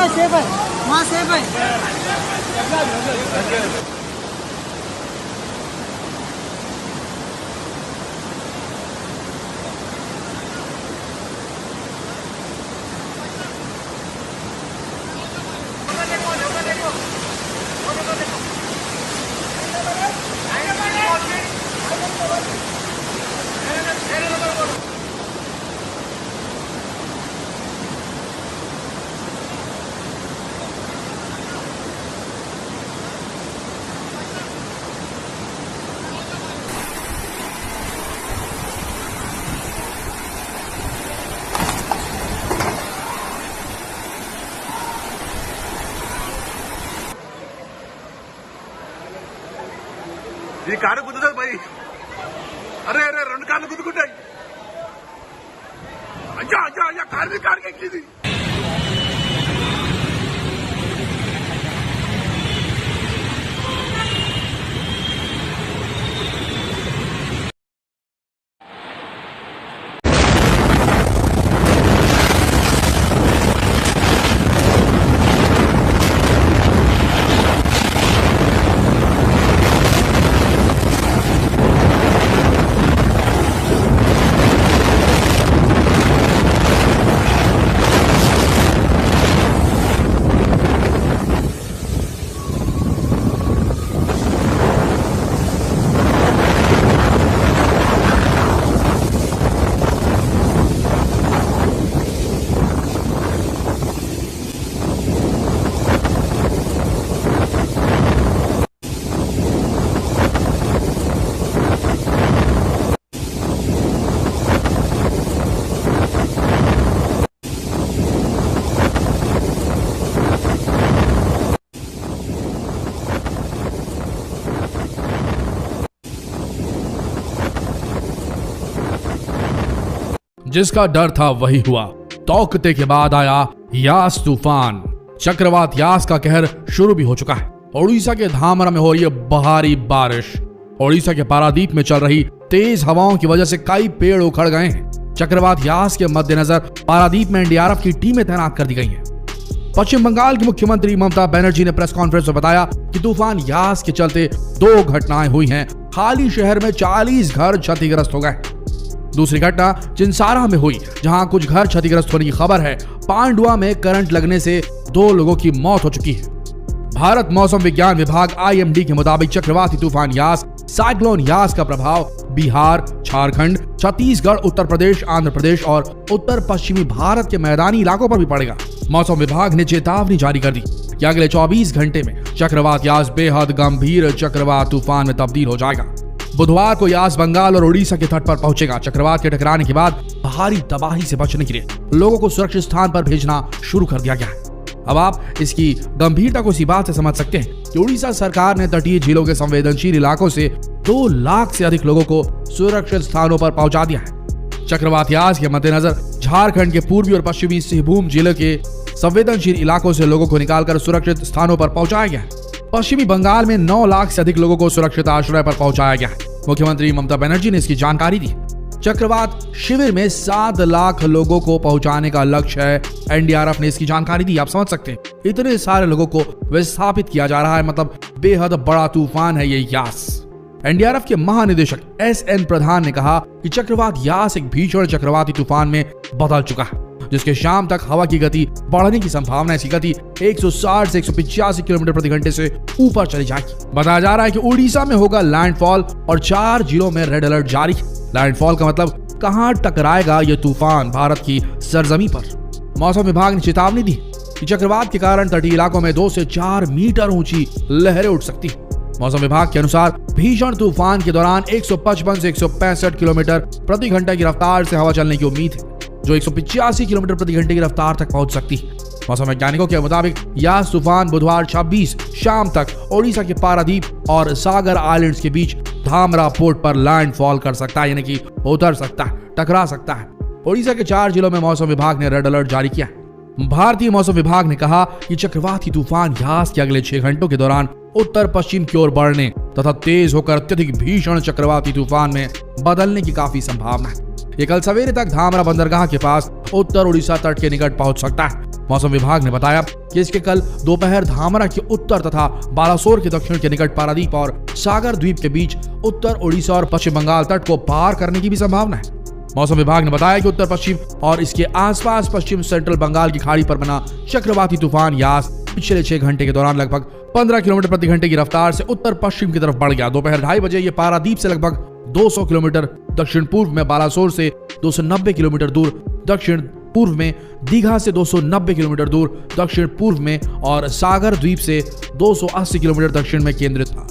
वहाँ सेफ है, वहाँ सेफ है। ఈ కారు గుద్దుతుంది భయ్. అరే అరే రెండు కార్లు గుద్దుకుంటాయి. అయ్యా అయ్యా అయ్యా కారుకి ఎక్కింది. जिसका डर था वही हुआ। तौकते के बाद आया यास तूफान। चक्रवात यास का कहर शुरू भी हो चुका है। ओडिशा के धामरा में हो रही है भारी बारिश। ओडिशा के पारादीप में चल रही तेज हवाओं की वजह से कई पेड़ उखड़ गए हैं। चक्रवात यास के मद्देनजर पारादीप में एनडीआरएफ की टीमें तैनात कर दी गई हैं। पश्चिम बंगाल की मुख्यमंत्री ममता बनर्जी ने प्रेस कॉन्फ्रेंस में बताया कि तूफान यास के चलते 2 घटनाएं हुई हैं। हाल शहर में 40 घर क्षतिग्रस्त हो गए। दूसरी घटना चिंसारा में हुई, जहां कुछ घर क्षतिग्रस्त होने की खबर है। पांडुआ में करंट लगने से 2 लोगों की मौत हो चुकी है। भारत मौसम विज्ञान विभाग IMD के मुताबिक चक्रवाती तूफान यास साइक्लोन यास का प्रभाव बिहार, झारखंड, छत्तीसगढ़, उत्तर प्रदेश, आंध्र प्रदेश और उत्तर पश्चिमी भारत के मैदानी इलाकों पर भी पड़ेगा। मौसम विभाग ने चेतावनी जारी कर दी कि अगले 24 घंटे में चक्रवात यास बेहद गंभीर चक्रवात तूफान में तब्दील हो जाएगा। बुधवार को यास बंगाल और ओडिशा के तट पर पहुंचेगा। चक्रवात के टकराने के बाद भारी तबाही से बचने के लिए लोगों को सुरक्षित स्थान पर भेजना शुरू कर दिया गया है। अब आप इसकी गंभीरता को इसी बात से समझ सकते हैं कि उड़ीसा सरकार ने तटीय झीलों के संवेदनशील इलाकों से 2 लाख से अधिक लोगों को सुरक्षित स्थानों पर पहुंचा दिया है। चक्रवात यास के मद्देनजर झारखंड के पूर्वी और पश्चिमी सिंहभूम जिले के संवेदनशील इलाकों से लोगों को निकालकर सुरक्षित स्थानों पर पहुंचाया गया है। पश्चिमी बंगाल में 9 लाख से अधिक लोगों को सुरक्षित आश्रय पर पहुंचाया गया है। मुख्यमंत्री ममता बनर्जी ने इसकी जानकारी दी। चक्रवात शिविर में 7 लाख लोगों को पहुंचाने का लक्ष्य है। एनडीआरएफ ने इसकी जानकारी दी। आप समझ सकते हैं इतने सारे लोगों को विस्थापित किया जा रहा है, मतलब बेहद बड़ा तूफान है ये यास। एनडीआरएफ के महानिदेशक SN प्रधान ने कहा कि चक्रवात यास एक भीषण चक्रवाती तूफान में बदल चुका है, जिसके शाम तक हवा की गति बढ़ने की संभावना है। इसकी गति 160 से 185 किलोमीटर प्रति घंटे से ऊपर चली जाएगी। बताया जा रहा है कि उड़ीसा में होगा लैंडफॉल और 4 जिलों में रेड अलर्ट जारी है। लैंडफॉल का मतलब कहां टकराएगा ये तूफान भारत की सरजमी पर। मौसम विभाग ने चेतावनी दी कि चक्रवात के कारण तटीय इलाकों में 2 से 4 मीटर ऊंची लहरें उठ सकती हैं। मौसम विभाग के अनुसार भीषण तूफान के दौरान 155 से 165 किलोमीटर प्रति घंटे की रफ्तार से हवा चलने की उम्मीद है, जो 185 किलोमीटर प्रति घंटे की रफ्तार तक पहुंच सकती है। मौसम वैज्ञानिकों के मुताबिक यास तूफान बुधवार 26 शाम तक ओडिशा के पारादीप और सागर आइलैंड्स के बीच धामरा पोर्ट पर लैंडफॉल कर सकता है, यानी कि उतर सकता है, टकरा सकता है। ओडिशा के 4 जिलों में मौसम विभाग ने रेड अलर्ट जारी किया है। भारतीय मौसम विभाग ने कहा कि चक्रवाती तूफान यास के अगले 6 घंटों के दौरान उत्तर पश्चिम की ओर बढ़ने तथा तेज होकर अत्यधिक भीषण चक्रवाती तूफान में बदलने की काफी संभावना है। ये कल सवेरे तक धामरा बंदरगाह के पास उत्तर उड़ीसा तट के निकट पहुंच सकता है। मौसम विभाग ने बताया कि इसके कल दोपहर धामरा के उत्तर तथा बालासोर के दक्षिण के निकट पारादीप और सागर द्वीप के बीच उत्तर ओडिशा और पश्चिम बंगाल तट को पार करने की भी संभावना है। मौसम विभाग ने बताया कि उत्तर पश्चिम और इसके आसपास पश्चिम सेंट्रल बंगाल की खाड़ी पर बना चक्रवाती तूफान यास पिछले 6 घंटे के दौरान लगभग 15 किलोमीटर प्रति घंटे की रफ्तार से उत्तर पश्चिम की तरफ बढ़ गया। दोपहर 2:30 बजे ये पारादीप से लगभग 200 किलोमीटर दक्षिण पूर्व में, बालासोर से 290 किलोमीटर दूर दक्षिण पूर्व में, दीघा से 290 किलोमीटर दूर दक्षिण पूर्व में और सागर द्वीप से 280 किलोमीटर दक्षिण में केंद्रित था।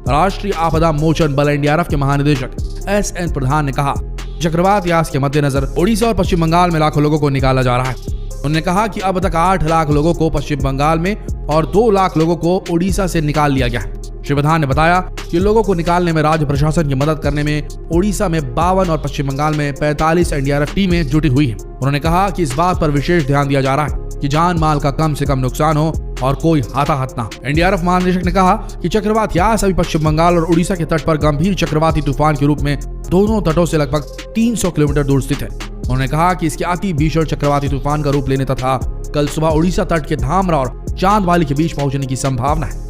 राष्ट्रीय आपदा मोचन बल एनडीआरएफ के महानिदेशक एसएन प्रधान ने कहा, चक्रवात यास के मद्देनजर ओडिशा और पश्चिम बंगाल में लाखों लोगों को निकाला जा रहा है। उन्होंने कहा कि अब तक 8 लाख लोगों को पश्चिम बंगाल में और 2 लाख लोगों को ओडिशा से निकाल लिया गया है। श्री प्रधान ने बताया कि लोगों को निकालने में राज्य प्रशासन की मदद करने में ओडिशा में 52 और पश्चिम बंगाल में 45 एनडीआरएफ टीमें जुटी हुई हैं। उन्होंने कहा कि इस बात पर विशेष ध्यान दिया जा रहा है कि जान माल का कम से कम नुकसान हो और कोई हताहत ना हो। एनडीआरएफ महानिदेशक ने कहा कि चक्रवात यास अभी पश्चिम बंगाल और उड़ीसा के तट पर गंभीर चक्रवाती तूफान के रूप में दोनों तटों से लगभग 300 किलोमीटर दूर स्थित है। उन्होंने कहा कि इसके अति भीषण चक्रवाती तूफान का रूप लेने तथा कल सुबह उड़ीसा तट के धामरा और चांदवाली के बीच पहुंचने की संभावना है।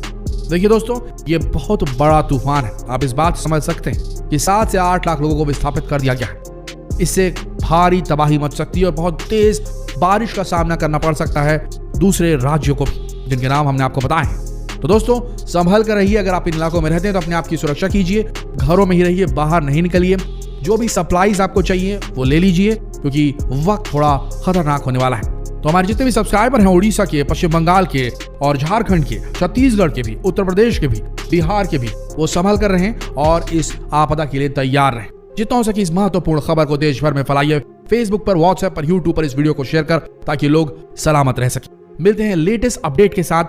देखिए दोस्तों, ये बहुत बड़ा तूफान है। आप इस बात समझ सकते हैं कि 7 से 8 लाख लोगों को विस्थापित कर दिया गया है। इससे भारी तबाही मच सकती है और बहुत तेज बारिश का सामना करना पड़ सकता है दूसरे राज्यों को भी, जिनके नाम हमने आपको बताए हैं। तो दोस्तों, संभल कर रहिए। अगर आप इन इलाकों में रहते हैं तो अपने आप की सुरक्षा कीजिए, घरों में ही रहिए, बाहर नहीं निकलिए। जो भी सप्लाईज आपको चाहिए वो ले लीजिए, क्योंकि वक्त थोड़ा खतरनाक होने वाला है। तो हमारे जितने भी सब्सक्राइबर हैं उड़ीसा के, पश्चिम बंगाल के और झारखंड के, छत्तीसगढ़ के भी, उत्तर प्रदेश के भी, बिहार के भी, वो संभल कर रहें और इस आपदा के लिए तैयार रहें। जितना हो सके इस महत्वपूर्ण खबर को देश भर में फैलाइए। फेसबुक पर, व्हाट्सएप पर, यूट्यूब पर इस वीडियो को शेयर कर, ताकि लोग सलामत रह सकें। मिलते हैं लेटेस्ट अपडेट के साथ।